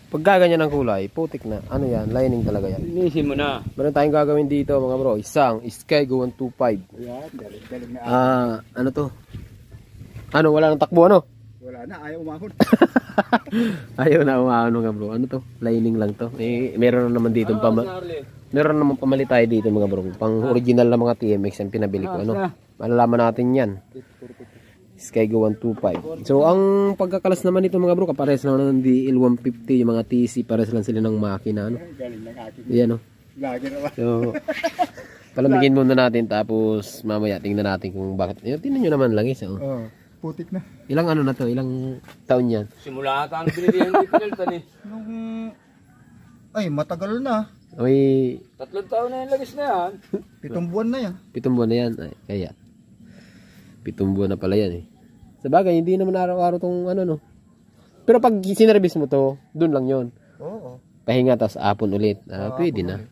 Pagka ganyan ang kulay, putik na. Ano yan? Lining talaga yan. Linisin mo na. Meron tayong gagawin dito mga bro. Isang Skygo 125. Ayan, galing na. Ano to? Ano, wala nang takbo ano? Wala na, ayaw umahon. Ayaw na umano nga bro. Ano to? Lining lang to. Meron na naman dito meron naman pamalit tayo dito mga bro. Pang original na mga TMX ang pinabili ko. Ano? Malalaman natin yan. Skygo 125. So ang pagkakalas naman nito mga bro, kapares lang ng DL 150, yung mga TC, pares lang sila ng makina. Ano? Galing ng akin. Yan o. Lagi naman. So, palamigin muna natin tapos mamaya tingnan natin kung bakit. Tingnan nyo naman lang isa. Oh, putik na. Ilang ano na to? Ilang taon yan? Simula ata ang binilihan ni Pinaltan eh. Ay, matagal na. Ay, 3 taon na yung lagis na yan. 7 buwan na yan. 7 buwan na yan. Ay, kaya. 7 buwan na pala yan eh. Sa bagay, hindi naman araw-araw tong ano no. Pero pag sinervice mo to, dun lang yon. Oo. Pahinga tapos apon ulit. Pwede na.